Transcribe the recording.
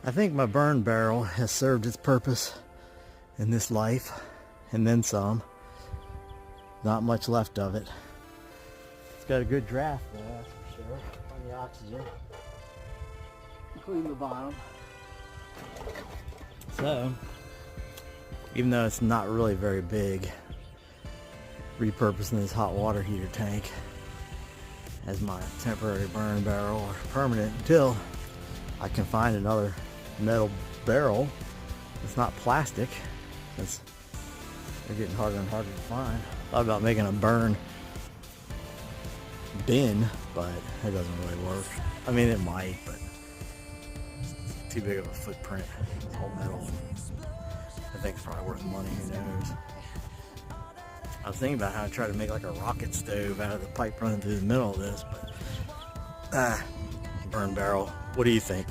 I think my burn barrel has served its purpose in this life, and then some. Not much left of it. It's got a good draft though, that's for sure. Plenty of oxygen. Including the bottom. So, even though it's not really very big, repurposing this hot water heater tank as my temporary burn barrel or permanent until I can find another metal barrel that's not plastic, since they're getting harder and harder to find. Thought about making a burn bin, but it doesn't really work. I mean, it might, but it's too big of a footprint. It's all metal. I think it's probably worth money, who knows. I was thinking about how to try to make like a rocket stove out of the pipe running through the middle of this, but burn barrel. What do you think?